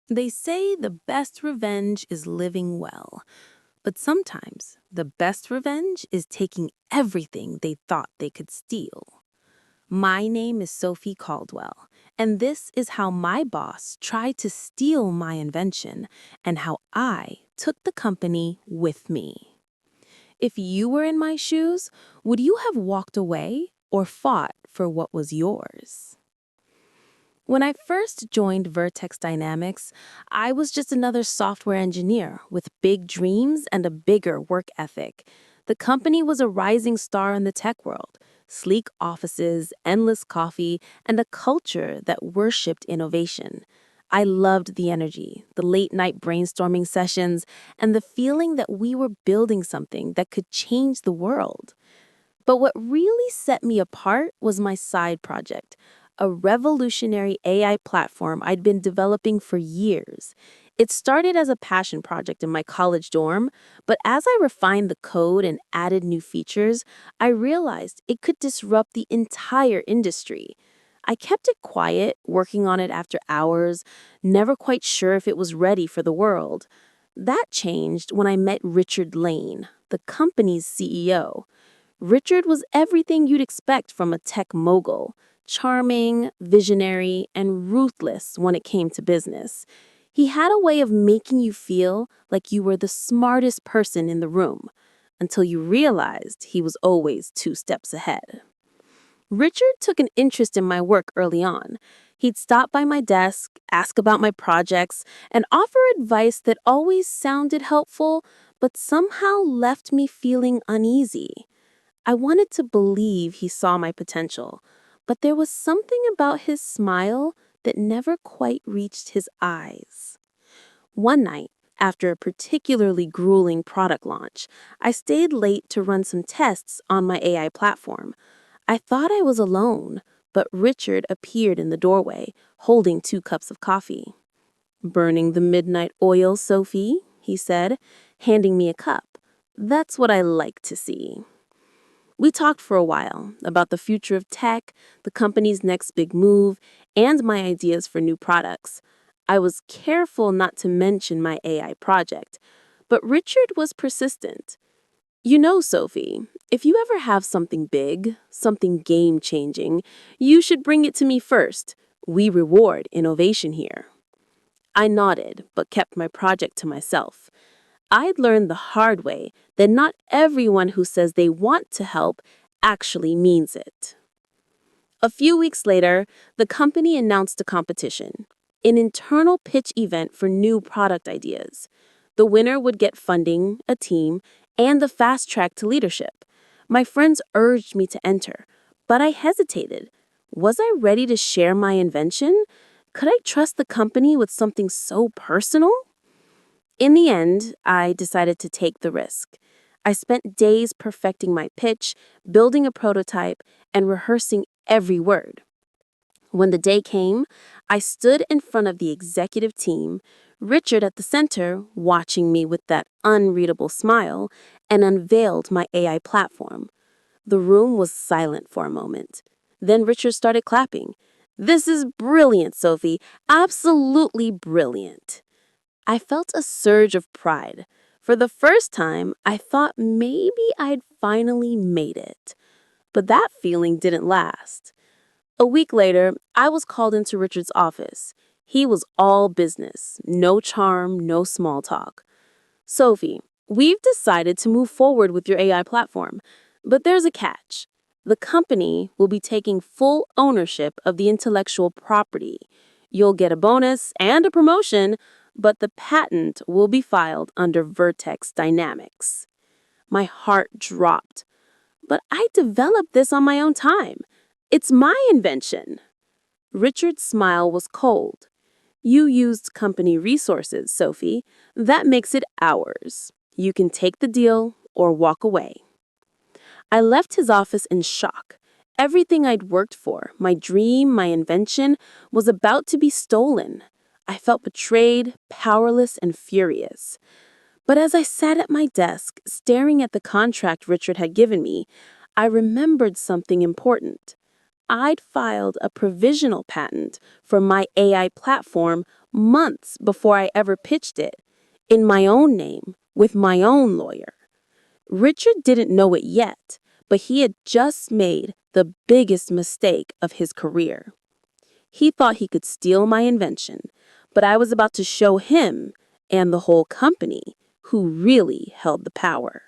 They say the best revenge is living well, but sometimes the best revenge is taking everything they thought they could steal. My name is Sophie Caldwell, and this is how my boss tried to steal my invention and how I took the company with me. If you were in my shoes, would you have walked away or fought for what was yours? When I first joined Vertex Dynamics, I was just another software engineer with big dreams and a bigger work ethic. The company was a rising star in the tech world, sleek offices, endless coffee, and a culture that worshipped innovation. I loved the energy, the late night brainstorming sessions, and the feeling that we were building something that could change the world. But what really set me apart was my side project, a revolutionary AI platform I'd been developing for years. It started as a passion project in my college dorm, but as I refined the code and added new features, I realized it could disrupt the entire industry. I kept it quiet, working on it after hours, never quite sure if it was ready for the world. That changed when I met Richard Lane, the company's CEO. Richard was everything you'd expect from a tech mogul: charming, visionary, and ruthless when it came to business. He had a way of making you feel like you were the smartest person in the room, until you realized he was always 2 steps ahead. Richard took an interest in my work early on. He'd stop by my desk, ask about my projects, and offer advice that always sounded helpful, but somehow left me feeling uneasy. I wanted to believe he saw my potential, but there was something about his smile that never quite reached his eyes. One night, after a particularly grueling product launch, I stayed late to run some tests on my AI platform. I thought I was alone, but Richard appeared in the doorway, holding 2 cups of coffee. "Burning the midnight oil, Sophie," he said, handing me a cup. "That's what I like to see." We talked for a while about the future of tech, the company's next big move, and my ideas for new products. I was careful not to mention my AI project, but Richard was persistent. "You know, Sophie, if you ever have something big, something game-changing, you should bring it to me first. We reward innovation here." I nodded, but kept my project to myself. I'd learned the hard way that not everyone who says they want to help actually means it. A few weeks later, the company announced a competition, an internal pitch event for new product ideas. The winner would get funding, a team, and the fast track to leadership. My friends urged me to enter, but I hesitated. Was I ready to share my invention? Could I trust the company with something so personal? In the end, I decided to take the risk. I spent days perfecting my pitch, building a prototype, and rehearsing every word. When the day came, I stood in front of the executive team, Richard at the center, watching me with that unreadable smile, and unveiled my AI platform. The room was silent for a moment. Then Richard started clapping. "This is brilliant, Sophie. Absolutely brilliant." I felt a surge of pride. For the first time, I thought maybe I'd finally made it. But that feeling didn't last. A week later, I was called into Richard's office. He was all business, no charm, no small talk. "Sophie, we've decided to move forward with your AI platform, but there's a catch. The company will be taking full ownership of the intellectual property. You'll get a bonus and a promotion, but the patent will be filed under Vertex Dynamics." My heart dropped. "But I developed this on my own time. It's my invention." Richard's smile was cold. "You used company resources, Sophie. That makes it ours. You can take the deal or walk away." I left his office in shock. Everything I'd worked for, my dream, my invention, was about to be stolen. I felt betrayed, powerless, and furious. But as I sat at my desk, staring at the contract Richard had given me, I remembered something important. I'd filed a provisional patent for my AI platform months before I ever pitched it, in my own name, with my own lawyer. Richard didn't know it yet, but he had just made the biggest mistake of his career. He thought he could steal my invention, but I was about to show him and the whole company who really held the power.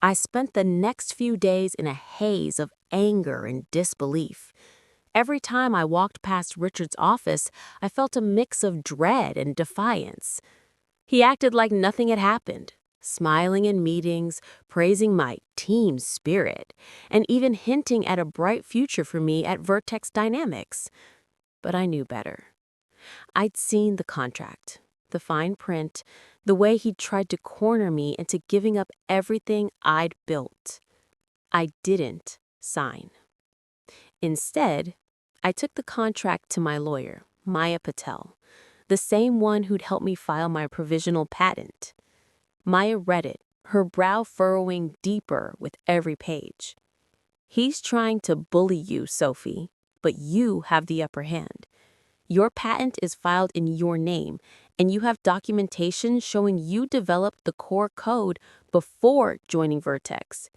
I spent the next few days in a haze of anger and disbelief. Every time I walked past Richard's office, I felt a mix of dread and defiance. He acted like nothing had happened, smiling in meetings, praising my team spirit, and even hinting at a bright future for me at Vertex Dynamics. But I knew better. I'd seen the contract, the fine print, the way he'd tried to corner me into giving up everything I'd built. I didn't sign. Instead, I took the contract to my lawyer, Maya Patel, the same one who'd helped me file my provisional patent. Maya read it, her brow furrowing deeper with every page. "He's trying to bully you, Sophie, but you have the upper hand. Your patent is filed in your name, and you have documentation showing you developed the core code before joining Vertex.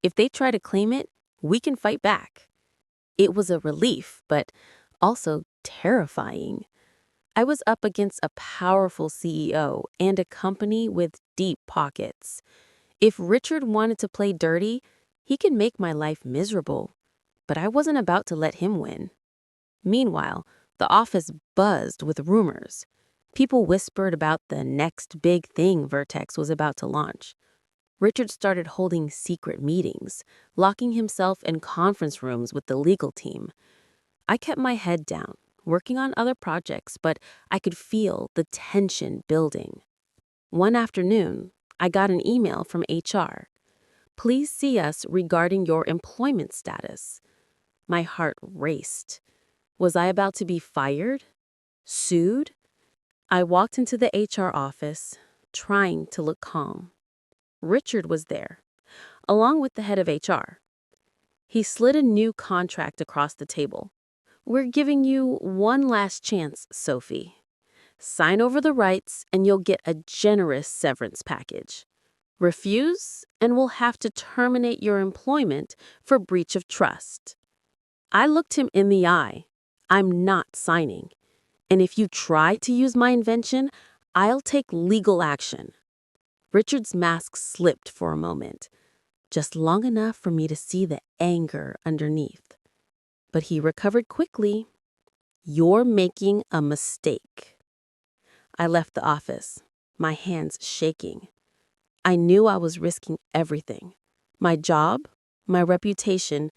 If they try to claim it, we can fight back." It was a relief, but also terrifying. I was up against a powerful CEO and a company with deep pockets. If Richard wanted to play dirty, he could make my life miserable, but I wasn't about to let him win. Meanwhile, the office buzzed with rumors. People whispered about the next big thing Vertex was about to launch. Richard started holding secret meetings, locking himself in conference rooms with the legal team. I kept my head down, working on other projects, but I could feel the tension building. One afternoon, I got an email from HR. "Please see us regarding your employment status." My heart raced. Was I about to be fired? Sued? I walked into the HR office, trying to look calm. Richard was there, along with the head of HR. He slid a new contract across the table. "We're giving you one last chance, Sophie. Sign over the rights and you'll get a generous severance package. Refuse, and we'll have to terminate your employment for breach of trust." I looked him in the eye. "I'm not signing. And if you try to use my invention, I'll take legal action." Richard's mask slipped for a moment, just long enough for me to see the anger underneath. But he recovered quickly. "You're making a mistake." I left the office, my hands shaking. I knew I was risking everything: my job, my reputation,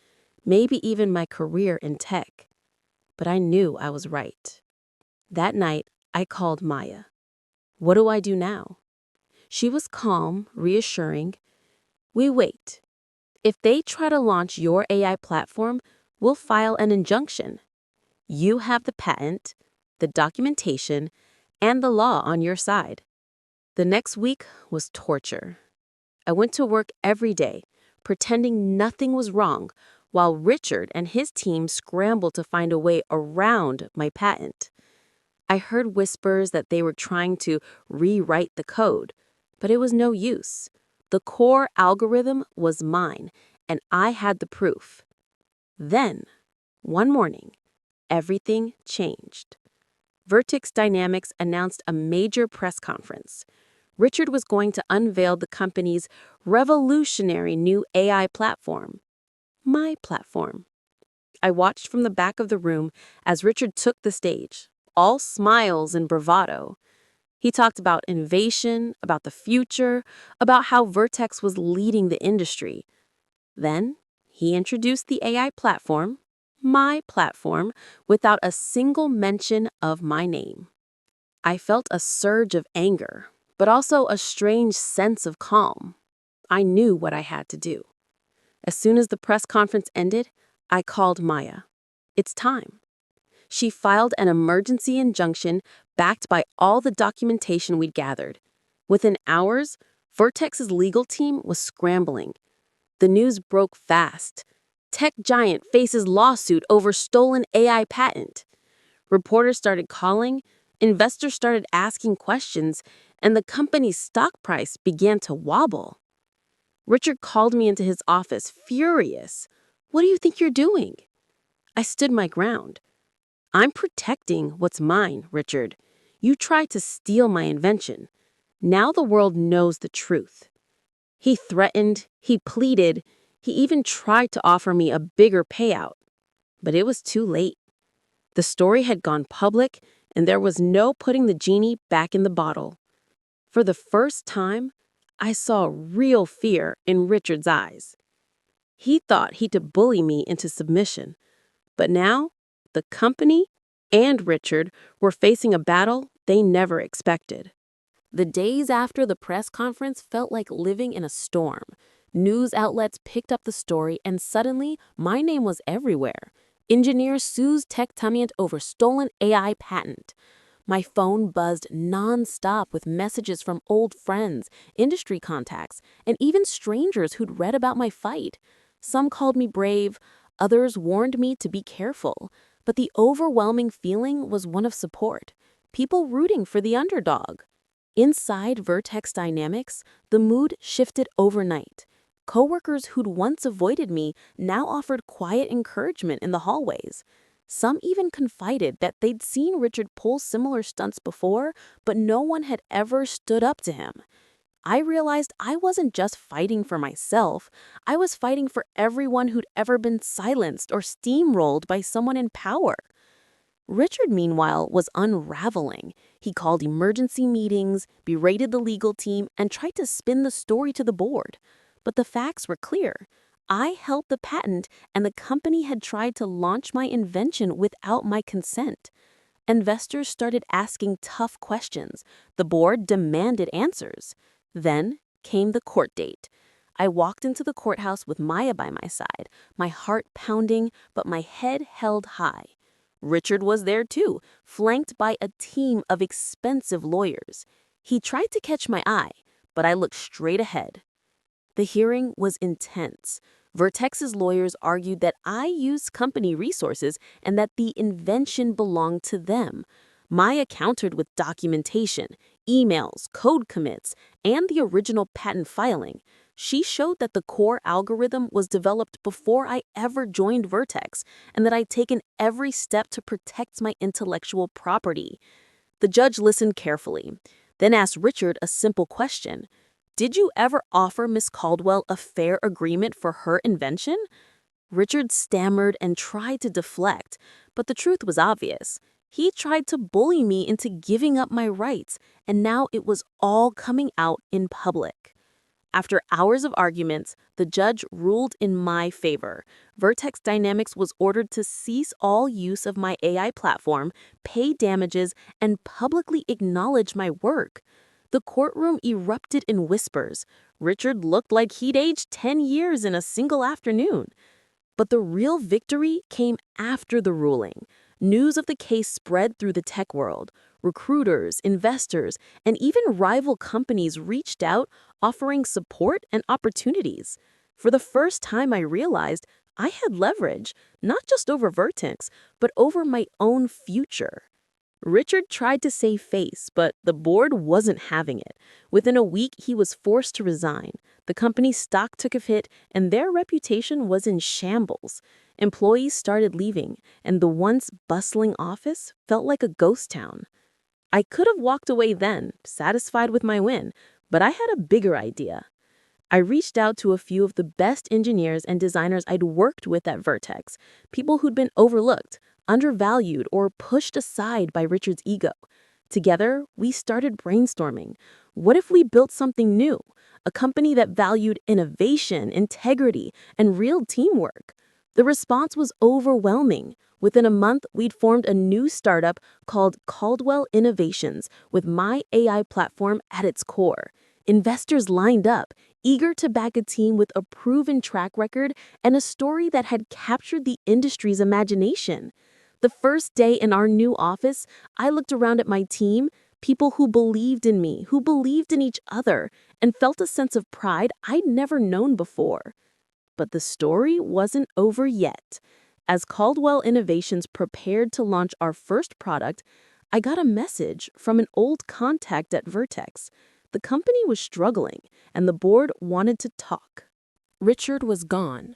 maybe even my career in tech. But I knew I was right. That night, I called Maya. "What do I do now?" She was calm, reassuring. "We wait. If they try to launch your AI platform, we'll file an injunction. You have the patent, the documentation, and the law on your side." The next week was torture. I went to work every day, pretending nothing was wrong, while Richard and his team scrambled to find a way around my patent. I heard whispers that they were trying to rewrite the code, but it was no use. The core algorithm was mine, and I had the proof. Then, one morning, everything changed. Vertex Dynamics announced a major press conference. Richard was going to unveil the company's revolutionary new AI platform. My platform. I watched from the back of the room as Richard took the stage, all smiles and bravado. He talked about innovation, about the future, about how Vertex was leading the industry. Then, he introduced the AI platform, my platform, without a single mention of my name. I felt a surge of anger, but also a strange sense of calm. I knew what I had to do. As soon as the press conference ended, I called Maya. "It's time." She filed an emergency injunction backed by all the documentation we'd gathered. Within hours, Vertex's legal team was scrambling. The news broke fast. Tech giant faces lawsuit over stolen AI patent. Reporters started calling, Investors started asking questions, and the company's stock price began to wobble. Richard called me into his office, furious. "What do you think you're doing?" I stood my ground. "I'm protecting what's mine, Richard. You tried to steal my invention. Now the world knows the truth." He threatened, he pleaded, he even tried to offer me a bigger payout. But it was too late. The story had gone public, and there was no putting the genie back in the bottle. For the first time, I saw real fear in Richard's eyes. He thought he could bully me into submission. But now, the company and Richard were facing a battle they never expected. The days after the press conference felt like living in a storm. News outlets picked up the story, and suddenly, my name was everywhere. Engineer sues tech giant over stolen AI patent. My phone buzzed nonstop with messages from old friends, industry contacts, and even strangers who'd read about my fight. Some called me brave, others warned me to be careful. But the overwhelming feeling was one of support, people rooting for the underdog. Inside Vertex Dynamics, the mood shifted overnight. Coworkers who'd once avoided me now offered quiet encouragement in the hallways. Some even confided that they'd seen Richard pull similar stunts before, but no one had ever stood up to him. I realized I wasn't just fighting for myself, I was fighting for everyone who'd ever been silenced or steamrolled by someone in power. Richard, meanwhile, was unraveling. He called emergency meetings, berated the legal team, and tried to spin the story to the board. But the facts were clear. I held the patent, and the company had tried to launch my invention without my consent. Investors started asking tough questions. The board demanded answers. Then came the court date. I walked into the courthouse with Maya by my side, my heart pounding, but my head held high. Richard was there too, flanked by a team of expensive lawyers. He tried to catch my eye, but I looked straight ahead. The hearing was intense. Vertex's lawyers argued that I used company resources and that the invention belonged to them. Maya countered with documentation, emails, code commits, and the original patent filing. She showed that the core algorithm was developed before I ever joined Vertex and that I'd taken every step to protect my intellectual property. The judge listened carefully, then asked Richard a simple question. "Did you ever offer Miss Caldwell a fair agreement for her invention?" Richard stammered and tried to deflect, but the truth was obvious. He tried to bully me into giving up my rights, and now it was all coming out in public. After hours of arguments, the judge ruled in my favor. Vertex Dynamics was ordered to cease all use of my AI platform, pay damages, and publicly acknowledge my work. The courtroom erupted in whispers. Richard looked like he'd aged 10 years in a single afternoon. But the real victory came after the ruling. News of the case spread through the tech world. Recruiters, investors, and even rival companies reached out, offering support and opportunities. For the first time, I realized I had leverage, not just over Vertex, but over my own future. Richard tried to save face, but the board wasn't having it. Within a week, he was forced to resign. The company's stock took a hit, and their reputation was in shambles. Employees started leaving, and the once bustling office felt like a ghost town. I could have walked away then, satisfied with my win, but I had a bigger idea. I reached out to a few of the best engineers and designers I'd worked with at Vertex, people who'd been overlooked, undervalued, or pushed aside by Richard's ego. Together, we started brainstorming. What if we built something new? A company that valued innovation, integrity, and real teamwork? The response was overwhelming. Within a month, we'd formed a new startup called Caldwell Innovations with my AI platform at its core. Investors lined up, eager to back a team with a proven track record and a story that had captured the industry's imagination. The first day in our new office, I looked around at my team, people who believed in me, who believed in each other, and felt a sense of pride I'd never known before. But the story wasn't over yet. As Caldwell Innovations prepared to launch our first product, I got a message from an old contact at Vertex. The company was struggling, and the board wanted to talk. Richard was gone,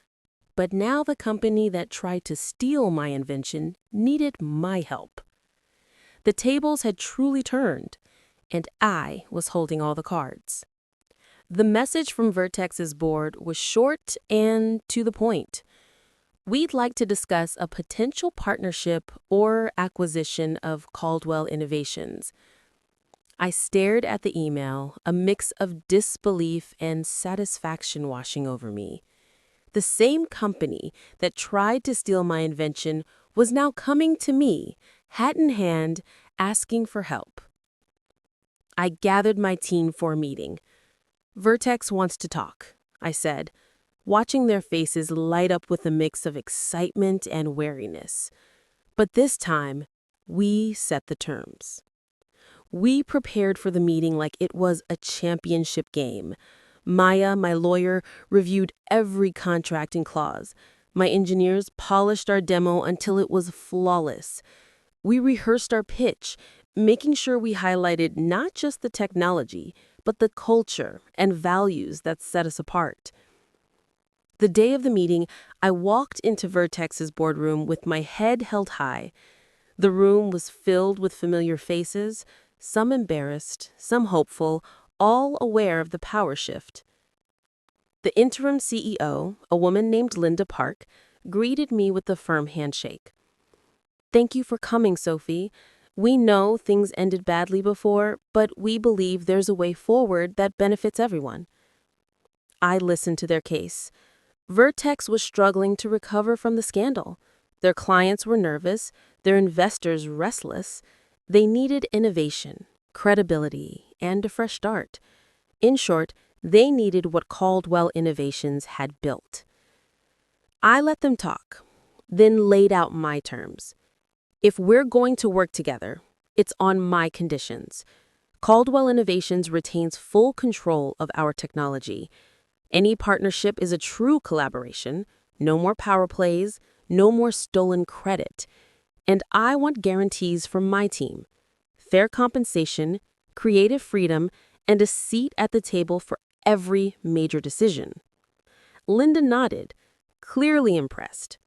but now the company that tried to steal my invention needed my help. The tables had truly turned, and I was holding all the cards. The message from Vertex's board was short and to the point. We'd like to discuss a potential partnership or acquisition of Caldwell Innovations. I stared at the email, a mix of disbelief and satisfaction washing over me. The same company that tried to steal my invention was now coming to me, hat in hand, asking for help. I gathered my team for a meeting. Vertex wants to talk, I said, watching their faces light up with a mix of excitement and wariness. But this time, we set the terms. We prepared for the meeting like it was a championship game. Maya, my lawyer, reviewed every contract and clause. My engineers polished our demo until it was flawless. We rehearsed our pitch, making sure we highlighted not just the technology, but the culture and values that set us apart. The day of the meeting, I walked into Vertex's boardroom with my head held high. The room was filled with familiar faces, some embarrassed, some hopeful, all aware of the power shift. The interim CEO, a woman named Linda Park, greeted me with a firm handshake. "Thank you for coming, Sophie. We know things ended badly before, but we believe there's a way forward that benefits everyone." I listened to their case. Vertex was struggling to recover from the scandal. Their clients were nervous, their investors restless. They needed innovation, credibility, and a fresh start. In short, they needed what Caldwell Innovations had built. I let them talk, then laid out my terms. If we're going to work together, it's on my conditions. Caldwell Innovations retains full control of our technology. Any partnership is a true collaboration. No more power plays, no more stolen credit. And I want guarantees from my team: fair compensation, creative freedom, and a seat at the table for every major decision. Linda nodded, clearly impressed.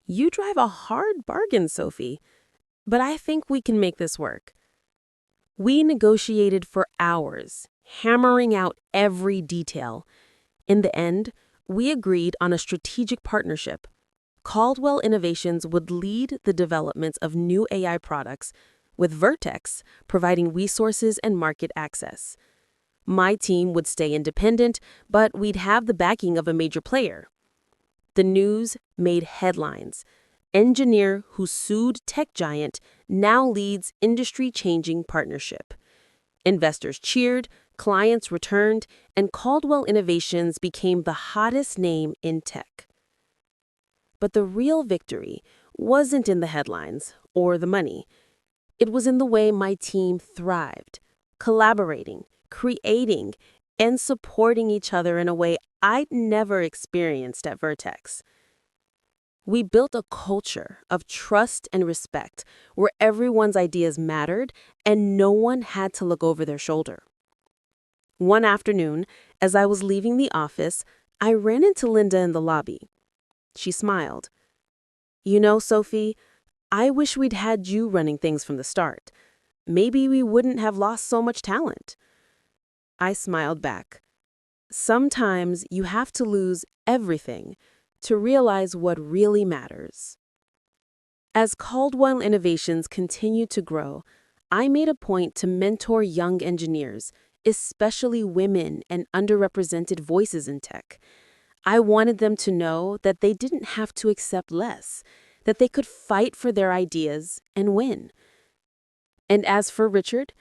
"You drive a hard bargain, Sophie, but I think we can make this work." We negotiated for hours, hammering out every detail. In the end, we agreed on a strategic partnership. Caldwell Innovations would lead the development of new AI products, with Vertex providing resources and market access. My team would stay independent, but we'd have the backing of a major player. The news made headlines. Engineer who sued tech giant now leads industry-changing partnership. Investors cheered, clients returned, and Caldwell Innovations became the hottest name in tech. But the real victory wasn't in the headlines or the money. It was in the way my team thrived, collaborating, creating, and supporting each other in a way I'd never experienced at Vertex. We built a culture of trust and respect where everyone's ideas mattered and no one had to look over their shoulder. One afternoon, as I was leaving the office, I ran into Linda in the lobby. She smiled. "You know, Sophie, I wish we'd had you running things from the start. Maybe we wouldn't have lost so much talent." I smiled back. Sometimes you have to lose everything to realize what really matters. As Caldwell Innovations continued to grow, I made a point to mentor young engineers, especially women and underrepresented voices in tech. I wanted them to know that they didn't have to accept less, that they could fight for their ideas and win. And as for Richard,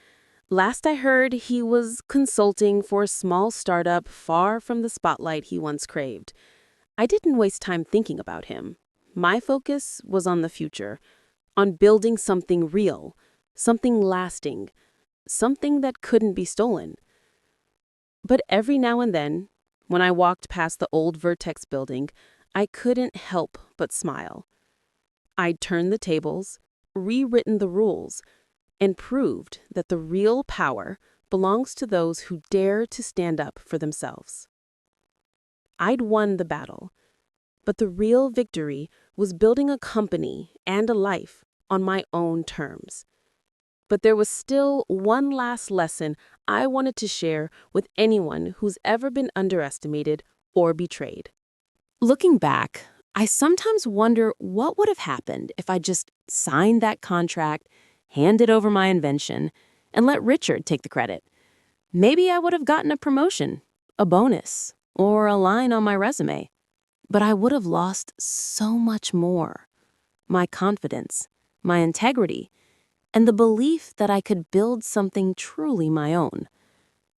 last I heard, he was consulting for a small startup far from the spotlight he once craved. I didn't waste time thinking about him. My focus was on the future, on building something real, something lasting, something that couldn't be stolen. But every now and then, when I walked past the old Vertex building, I couldn't help but smile. I'd turned the tables, rewritten the rules, and proved that the real power belongs to those who dare to stand up for themselves. I'd won the battle, but the real victory was building a company and a life on my own terms. But there was still one last lesson I wanted to share with anyone who's ever been underestimated or betrayed. Looking back, I sometimes wonder what would have happened if I just signed that contract, handed over my invention, and let Richard take the credit. Maybe I would have gotten a promotion, a bonus, or a line on my resume. But I would have lost so much more. My confidence, my integrity, and the belief that I could build something truly my own.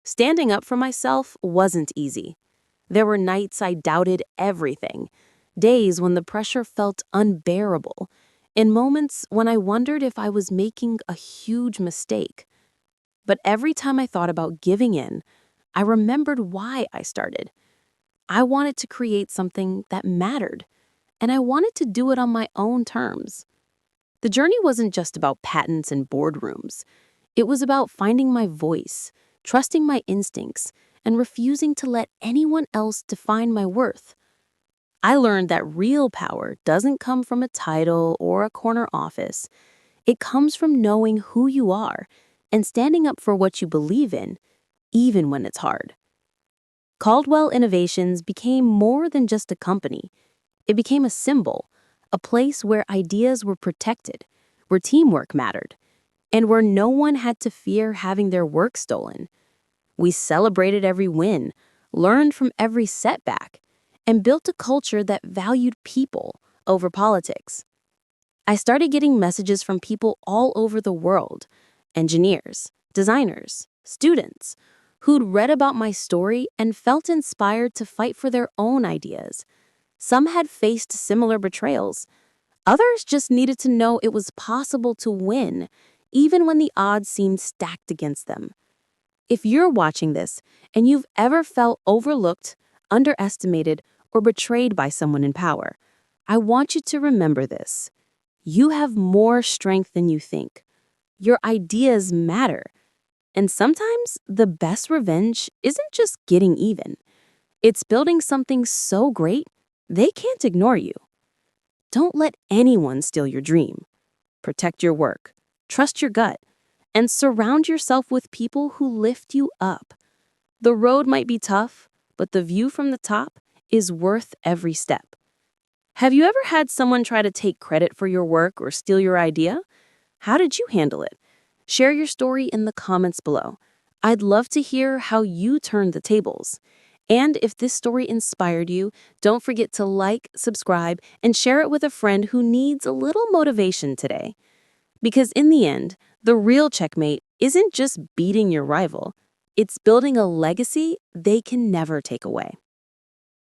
Standing up for myself wasn't easy. There were nights I doubted everything, days when the pressure felt unbearable, and moments when I wondered if I was making a huge mistake. But every time I thought about giving in, I remembered why I started. I wanted to create something that mattered, and I wanted to do it on my own terms. The journey wasn't just about patents and boardrooms. It was about finding my voice, trusting my instincts, and refusing to let anyone else define my worth. I learned that real power doesn't come from a title or a corner office. It comes from knowing who you are and standing up for what you believe in, even when it's hard. Caldwell Innovations became more than just a company. It became a symbol, a place where ideas were protected, where teamwork mattered, and where no one had to fear having their work stolen. We celebrated every win, learned from every setback, and built a culture that valued people over politics. I started getting messages from people all over the world, engineers, designers, students, who'd read about my story and felt inspired to fight for their own ideas. Some had faced similar betrayals. Others just needed to know it was possible to win, even when the odds seemed stacked against them. If you're watching this and you've ever felt overlooked, underestimated, or betrayed by someone in power, I want you to remember this. You have more strength than you think. Your ideas matter. And sometimes the best revenge isn't just getting even. It's building something so great, they can't ignore you. Don't let anyone steal your dream. Protect your work, trust your gut, and surround yourself with people who lift you up. The road might be tough, but the view from the top is worth every step. Have you ever had someone try to take credit for your work or steal your idea? How did you handle it? Share your story in the comments below. I'd love to hear how you turned the tables. And if this story inspired you, don't forget to like, subscribe, and share it with a friend who needs a little motivation today. Because in the end, the real checkmate isn't just beating your rival, it's building a legacy they can never take away.